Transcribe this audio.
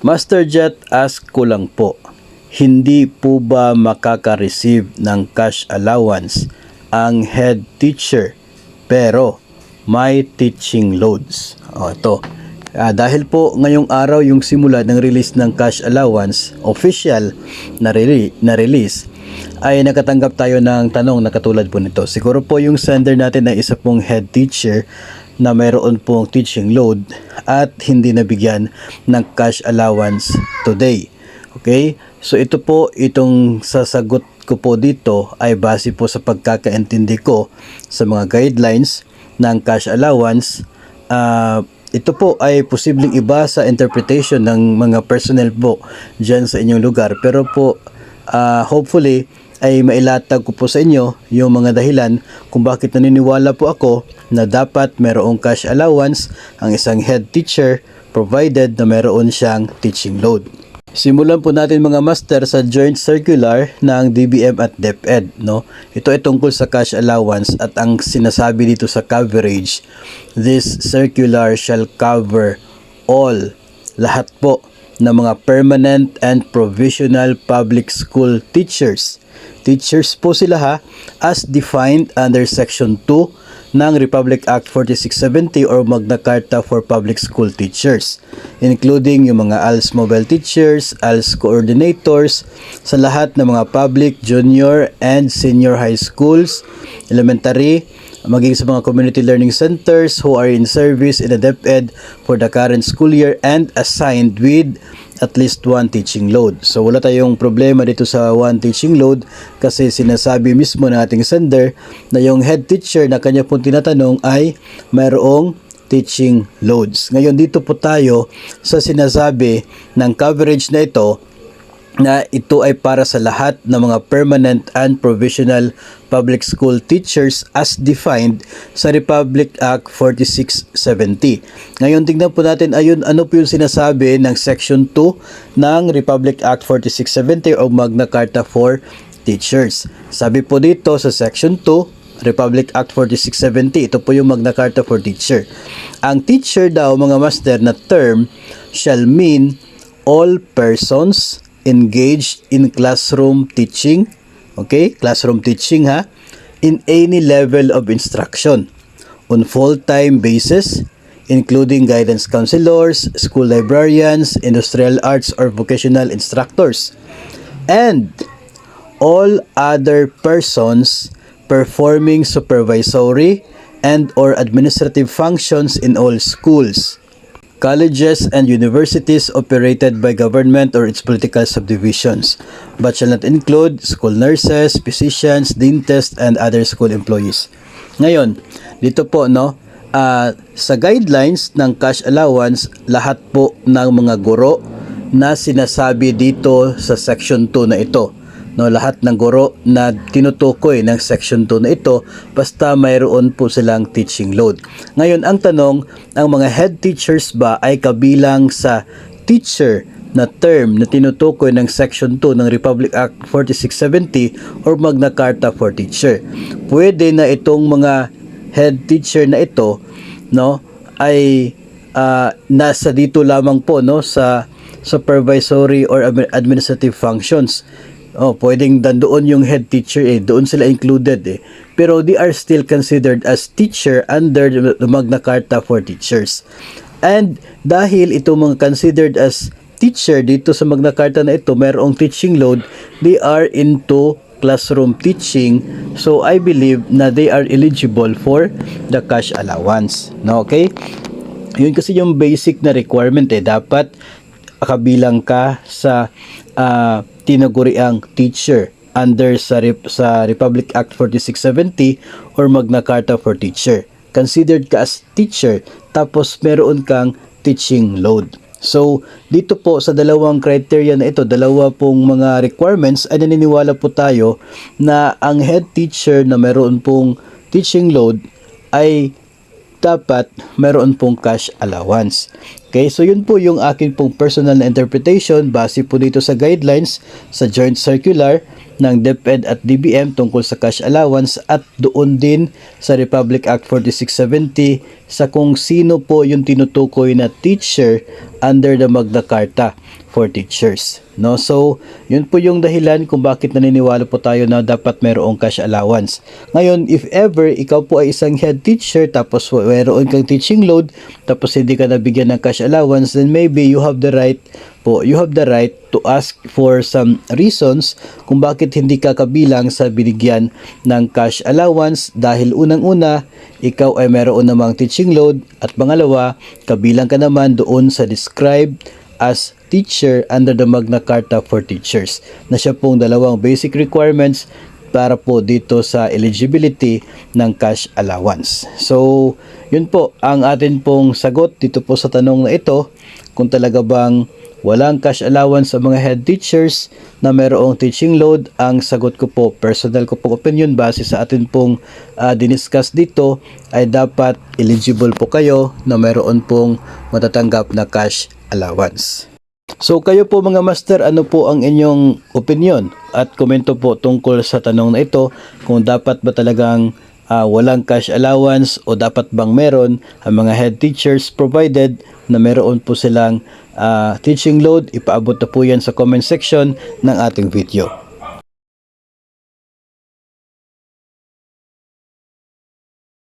Master Jet, ask ko lang po, hindi po ba makaka-receive ng cash allowance ang head teacher pero may teaching loads? Ito. Dahil po ngayong araw yung simula ng release ng cash allowance, official na release, ay nakatanggap tayo ng tanong na katulad po nito. Siguro po yung sender natin ay isa pong head teacher na mayroon pong teaching load at hindi nabigyan ng cash allowance today. Okay? So ito po, itong sasagot ko po dito ay base po sa pagkakaintindi ko sa mga guidelines ng cash allowance. Ito po ay posibleng iba sa interpretation ng mga personnel po dyan sa inyong lugar. Pero po, hopefully, ay mailatag ko po sa inyo yung mga dahilan kung bakit naniniwala po ako na dapat mayroong cash allowance ang isang head teacher provided na mayroon siyang teaching load. Simulan po natin mga master sa joint circular ng DBM at DepEd, no? Ito ay tungkol sa cash allowance at ang sinasabi dito sa coverage, this circular shall cover all, lahat po ng mga permanent and provisional public school teachers. Teachers po sila ha, as defined under Section 2 ng Republic Act 4670 or Magna Carta for Public School Teachers, including yung mga ALS mobile teachers, ALS coordinators sa lahat ng mga public, junior, and senior high schools, elementary, maging sa mga community learning centers who are in service in the DepEd for the current school year and assigned with at least one teaching load. So wala tayong problema dito sa one teaching load kasi sinasabi mismo ng ating sender na yung head teacher na kanya pong tinatanong ay mayroong teaching loads. Ngayon dito po tayo sa sinasabi ng coverage na ito ay para sa lahat ng mga permanent and provisional public school teachers as defined sa Republic Act 4670. Ngayon tingnan po natin ano po yung sinasabi ng Section 2 ng Republic Act 4670 o Magna Carta for Teachers. Sabi po dito sa Section 2, Republic Act 4670, ito po yung Magna Carta for Teacher. Ang teacher daw mga master na term shall mean all persons engaged in classroom teaching, okay? Classroom teaching ha, in any level of instruction, on full-time basis, including guidance counselors, school librarians, industrial arts or vocational instructors, and all other persons performing supervisory and or administrative functions in all schools, colleges and universities operated by government or its political subdivisions, but shall not include school nurses, physicians, dentists, and other school employees. Ngayon, dito po sa guidelines ng cash allowance, lahat po ng mga guro na sinasabi dito sa Section 2 na ito. Lahat ng guro na tinutukoy ng Section 2 na ito basta mayroon po silang teaching load. Ngayon, ang tanong, ang mga head teachers ba ay kabilang sa teacher na term na tinutukoy ng Section 2 ng Republic Act 4670 or Magna Carta for Teacher? Pwede na itong mga head teacher na ito ay nasa dito lamang po sa supervisory or administrative functions. Pwedeng doon yung head teacher doon sila included pero they are still considered as teacher under the Magna Carta for Teachers. And dahil ito mga considered as teacher dito sa Magna Carta na ito, mayroong teaching load, they are into classroom teaching, so I believe na they are eligible for the cash allowance. Okay? Yun kasi yung basic na requirement dapat kabilang ka sa tinaguriang teacher under sa Republic Act 4670 or Magna Carta for Teacher. Considered ka as teacher tapos meron kang teaching load. So, dito po sa dalawang criteria na ito, dalawa pong mga requirements, ay naniniwala po tayo na ang head teacher na meron pong teaching load ay dapat meron pong cash allowance. Okay, so yun po yung akin pong personal na interpretation base po dito sa guidelines sa Joint Circular ng DepEd at DBM tungkol sa cash allowance at doon din sa Republic Act 4670 sa kung sino po yung tinutukoy na teacher under the Magna Carta for teachers. No? So, yun po yung dahilan kung bakit naniniwala po tayo na dapat mayroong cash allowance. Ngayon, if ever ikaw po ay isang head teacher tapos mayroon kang teaching load tapos hindi ka nabigyan ng cash allowance, then maybe you have the right to ask for some reasons kung bakit hindi ka kabilang sa binigyan ng cash allowance dahil unang-una, ikaw ay mayroon namang teaching load at pangalawa, kabilang ka naman doon sa described as teacher under the Magna Carta for Teachers na siya pong dalawang basic requirements para po dito sa eligibility ng cash allowance. So, yun po ang atin pong sagot dito po sa tanong na ito, kung talaga bang walang cash allowance sa mga head teachers na mayroong teaching load. Ang sagot ko po, personal ko po opinion base sa atin pong diniscuss dito, ay dapat eligible po kayo na mayroon pong matatanggap na cash allowance. So kayo po mga master, ano po ang inyong opinion at komento po tungkol sa tanong na ito, kung dapat ba talagang walang cash allowance o dapat bang meron ang mga head teachers provided na meron po silang teaching load? Ipaabot na po yan sa comment section ng ating video.